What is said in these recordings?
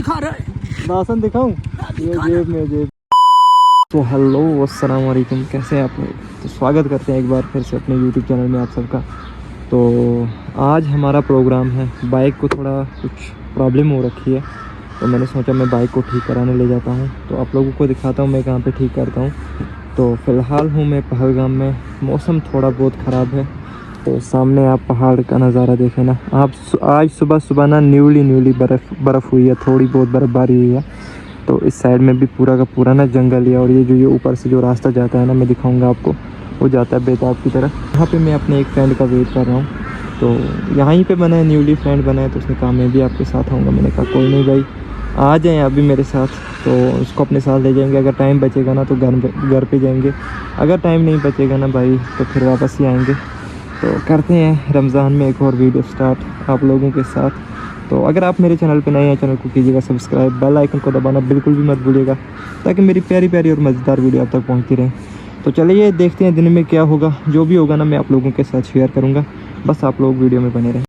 दिखा रहा है। दासन दिखाऊं? ये जेब में जेब। तो हेलो अस्सलाम वालेकुम, कैसे हैं आप लोग? तो स्वागत करते हैं एक बार फिर से अपने यूट्यूब चैनल में आप सबका। तो आज हमारा प्रोग्राम है, बाइक को थोड़ा कुछ प्रॉब्लम हो रखी है, तो मैंने सोचा मैं बाइक को ठीक कराने ले जाता हूँ। तो आप लोगों को दिखाता हूँ मैं कहाँ पे ठीक करता हूँ। तो फ़िलहाल हूँ मैं पहलगाम में। मौसम थोड़ा बहुत ख़राब है, तो सामने आप पहाड़ का नज़ारा देखें ना आप। आज सुबह सुबह ना न्यूली बर्फ़ हुई है, थोड़ी बहुत बर्फ़बारी हुई है। तो इस साइड में भी पूरा का पूरा ना जंगल है, और ये ऊपर से जो रास्ता जाता है ना, मैं दिखाऊंगा आपको, वो जाता है बेताब की तरफ। यहाँ पे मैं अपने एक फ्रेंड का वेट कर रहा हूँ। तो यहाँ पे मैंने न्यूली फ्रेंड बनाया, तो उसने कहा मैं भी आपके साथ आऊँगा। मैंने कहा कोई नहीं भाई, आ जाएँ अभी मेरे साथ। तो उसको अपने साथ ले जाएंगे। अगर टाइम बचेगा ना तो घर पे जाएंगे, अगर टाइम नहीं बचेगा ना भाई तो फिर वापस ही आएँगे। तो करते हैं रमज़ान में एक और वीडियो स्टार्ट आप लोगों के साथ। तो अगर आप मेरे चैनल पे नए हैं, चैनल को कीजिएगा सब्सक्राइब, बेल आइकन को दबाना बिल्कुल भी मत भूलिएगा, ताकि मेरी प्यारी प्यारी और मज़ेदार वीडियो आप तक पहुंचती रहे। तो चलिए देखते हैं दिन में क्या होगा। जो भी होगा ना मैं आप लोगों के साथ शेयर करूँगा, बस आप लोग वीडियो में बने रहें।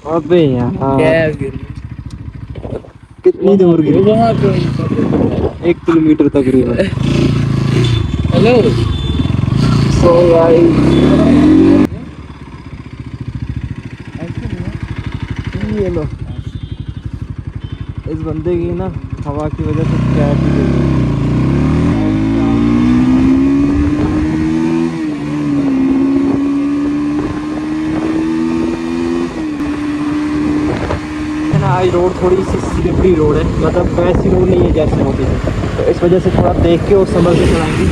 अबे यार कितनी दूर गिरी? 1 किलोमीटर तकरीबन। हेलो सो ये लो, इस बंदे की ना हवा की वजह से कैप ही गिर गई। आज रोड थोड़ी सी स्लिपरी रोड है, मतलब वैसी रोड नहीं है जैसे होती है, तो इस वजह से थोड़ा देख के और संभल के चलाएंगे,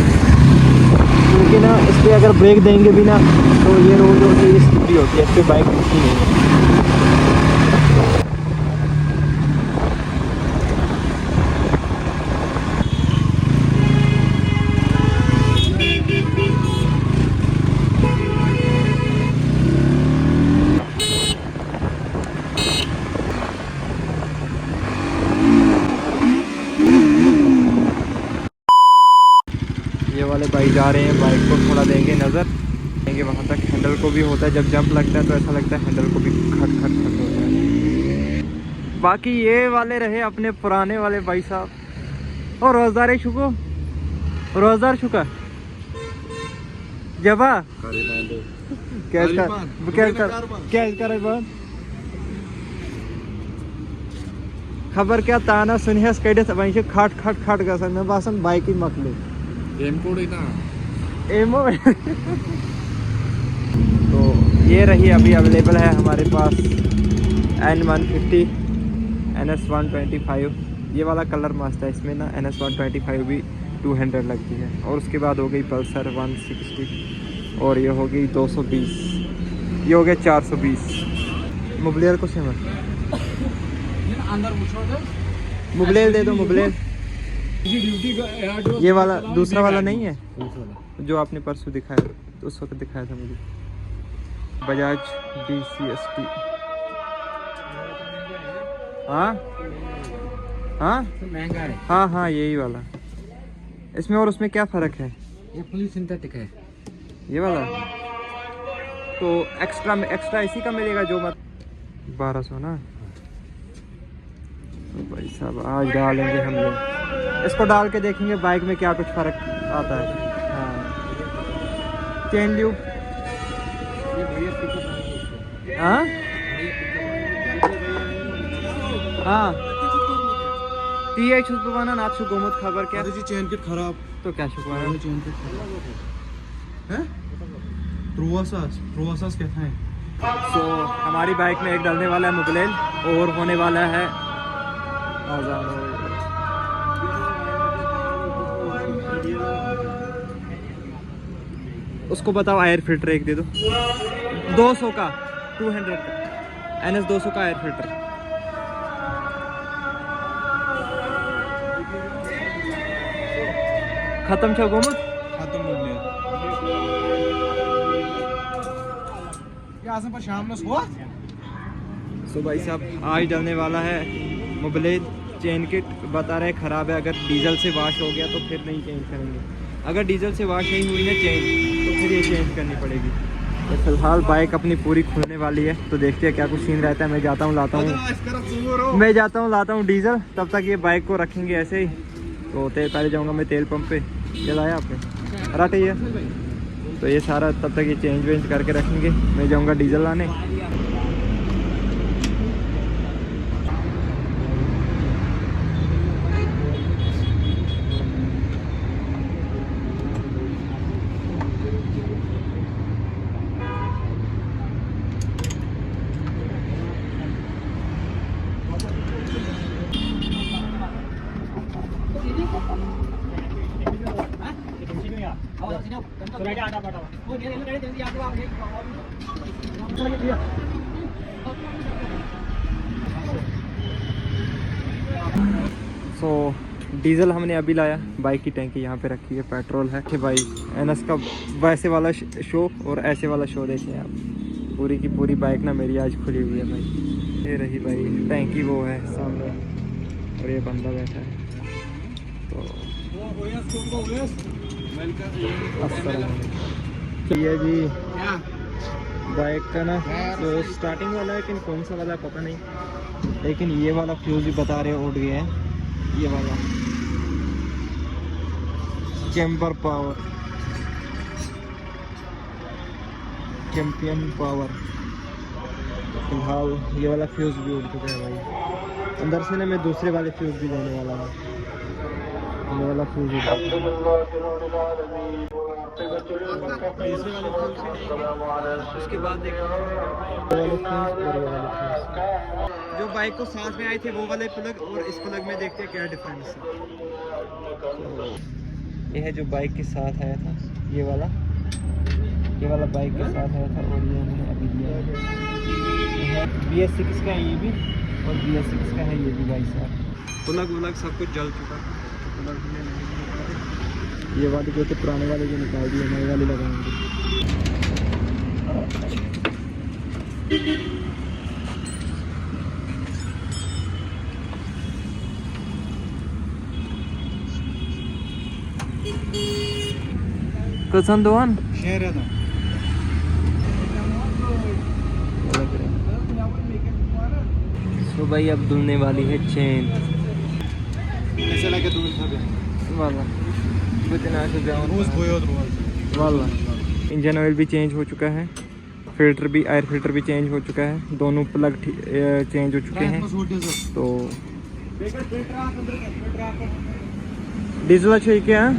क्योंकि ना इस पर अगर ब्रेक देंगे भी ना तो ये रोड जो होती है स्लिपरी होती है, इस पर बाइक रुकती नहीं है। ये वाले भाई जा रहे हैं, बाइक को थोड़ा देंगे नज़र, देंगे वहाँ तक। हैंडल को भी होता है, जब जंप लगता है तो ऐसा लगता है हैंडल को भी खट खट खट होता है। बाकी ये वाले रहे अपने पुराने वाले भाई साहब। और रोज़दार शुको, रोज़दार शुका जबा कैश कर बात खबर क्या ताना सुनिहस कड़े वह खट खट खट गसन मे बासन बाइक मकल एमो। तो ये रही अभी अवेलेबल है हमारे पास N150 NS125। ये वाला कलर मस्त है, इसमें ना NS125 भी 200 लगती है। और उसके बाद हो गई पल्सर 160, और ये हो गई 220, ये हो गया 420। मुबलेर को सेम मुबलेल दे दो, मुबलेल। ये वाला दूसरा वाला नहीं है जो आपने परसों दिखाया, तो उस वक्त दिखाया था मुझे, बजाज DCST। हाँ हाँ महंगा है। हाँ हाँ यही वाला। इसमें और उसमें क्या फ़र्क है? ये फुली सिंथेटिक है ये वाला। तो एक्स्ट्रा इसी का मिलेगा जो मत 1200 ना। तो भाई साहब आज डालेंगे हम लोग, इसको डाल के देखेंगे बाइक में क्या कुछ फ़र्क आता है। हाँ चेन ल्यूब। हाँ हाँ टी छुपवाना ना छु गोमुत खबर क्या चेन किट खराब तो क्या छुपवाना चेन किट खराब है। प्रोवासास कहते हैं। सो हमारी बाइक में एक डालने वाला है मुबलेल, और होने वाला है आज़ान। उसको बताओ एयर फिल्टर एक दे दो, 200 का 200 का NS 200 का एयर फिल्टर। खत्म छा गोमुत खत्म हो गया। सो भाई साहब आज डलने वाला है मोबिलेज चेन किट। बता रहे ख़राब है, अगर डीजल से वॉश हो गया तो फिर नहीं चेंज करेंगे। अगर डीजल से वॉश नहीं हुई ना चेन तो फिर ये चेंज करनी पड़ेगी। तो फिलहाल बाइक अपनी पूरी खुलने वाली है, तो देखते हैं क्या कुछ सीन रहता है। मैं जाता हूँ लाता हूँ डीजल, तब तक ये बाइक को रखेंगे ऐसे ही। तो पहले जाऊँगा मैं तेल पंप पे। चलाया आपने राटे है, तो ये सारा तब तक ये चेंज वेंज करके रखेंगे। मैं जाऊँगा डीजल लाने। सो डीज़ल हमने अभी लाया, बाइक की टैंकी यहाँ पे रखी है, पेट्रोल है कि भाई एनएस का वैसे वाला शो और ऐसे वाला शो देखिए आप। पूरी की पूरी बाइक ना मेरी आज खुली हुई है भाई। ये रही भाई टैंकी, वो है सामने और ये बंदा बैठा है। तो ये जी बाइक का ना तो स्टार्टिंग वाला है, लेकिन कौन सा वाला है पता नहीं। लेकिन ये वाला फ्यूज़ भी बता रहे उड़ गए हैं। ये वाला चैम्बर पावर, चैम्पियन पावर। फिलहाल ये वाला फ्यूज़ भी उड़ चुका है भाई। अंदर से ना मैं दूसरे वाले फ्यूज़ भी लेने वाला हूँ। ये वाला फ्यूज़ उसके बाद जो बाइक को साथ में आए थे वो वाले प्लग और इस प्लग में देखते हैं क्या डिफरेंस है। तो ये है जो बाइक के साथ आया था, ये वाला बाइक के साथ आया था। और ये मैंने अभी दिया है BS6 का है ये भी, और BS6 का है ये भी भाई साहब। प्लग सब कुछ जल चुका है। ये वाली जो थे पुराने वाले जो निकाल दिए, नए वाले लगाएंगे। कसन दोन तो भाई अब धुलने वाली है चेन। ऐसे लगे दूर वाला इंजन ऑयल भी चेंज हो चुका है, फिल्टर भी, एयर फिल्टर भी चेंज हो चुका है। दोनों प्लग चेंज हो चुके हैं। तो डीजल अच्छा ही क्या है।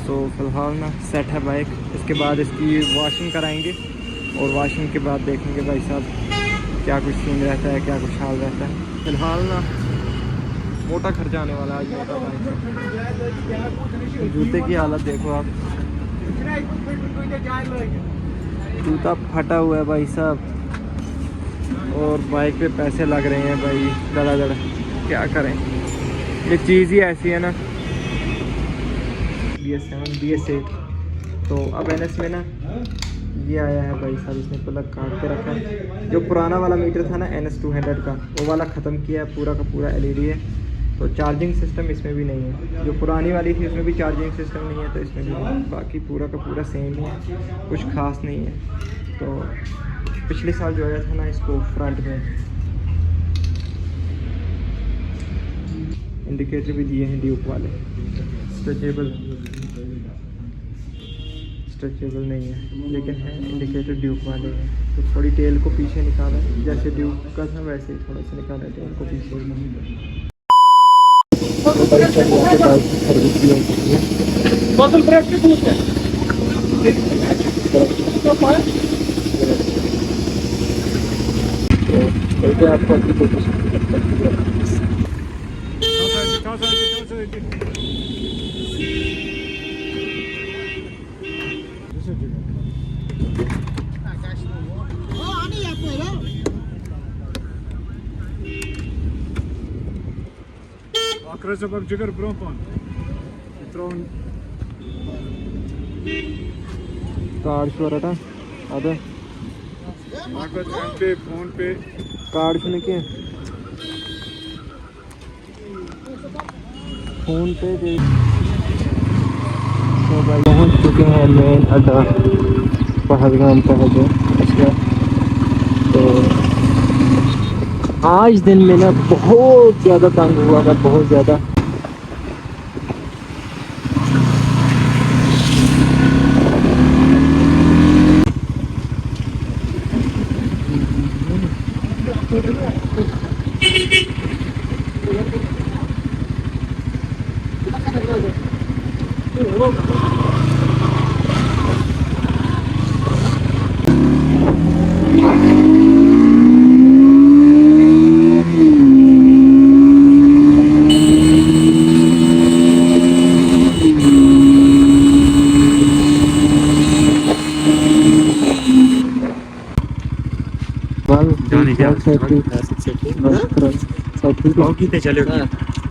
तो फिलहाल ना सेट है बाइक। इसके बाद इसकी वॉशिंग कराएंगे और वॉशिंग के बाद देखेंगे भाई साहब क्या कुछ सीन रहता है, क्या कुछ हाल रहता है। फिलहाल ना मोटा खर्चा आने वाला है आज बाइक। जूते की हालत देखो आप, जूता फटा हुआ है भाई साहब, और बाइक पे पैसे लग रहे हैं भाई धड़ाधड़। क्या करें, ये चीज़ ही ऐसी है ना। BS7 BS8 तो अब NS में ना ये आया है भाई साहब, इसने प्लग काट के रखा है। जो पुराना वाला मीटर था ना NS 200 का, वो वाला ख़त्म किया है, पूरा का पूरा LED है। तो चार्जिंग सिस्टम इसमें भी नहीं है। जो पुरानी वाली थी उसमें भी चार्जिंग सिस्टम नहीं है, तो इसमें भी नहीं। बाकी पूरा का पूरा सेम ही है, कुछ खास नहीं है। तो पिछले साल जो आया था ना इसको फ्रंट में इंडिकेटर भी दिए हैं ड्यूक वाले। स्ट्रेचेबल नहीं है, लेकिन है इंडिकेटर ड्यूक वाले हैं। तो थोड़ी टेल को पीछे निकाला, जैसे ड्यूक का था वैसे ही थोड़ा सा निकाला टेल को पीछे। Kruis op Jigger Brompon. Card show रहा आता नगद एम पे फोन पे कार्ड सुन के फोन पे दे। तो भाई पहुंच चुके हैं मेन अड्डा पहलगाम का है जो अच्छा। तो आज दिन में ना बहुत ज़्यादा तंग हुआ था, बहुत ज़्यादा।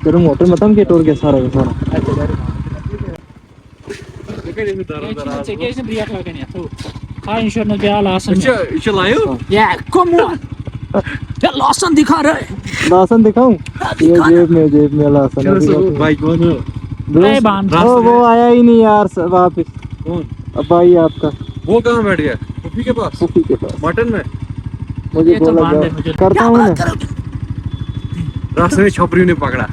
तेरे मोटर में तम के टोर के सारा का सारा लॉसन दिखा रहे लासन दिखाऊं? ये जेब में लासन है। भाई कौन हो? वो आया ही नहीं यार वापिस। कौन? अब भाई आपका वो कहाँ बैठ गया? पुफी के पास? पुफी के पास मटन में? मुझे बोला करता हूँ ना। रास्ते में छोपरी ने पकड़ा।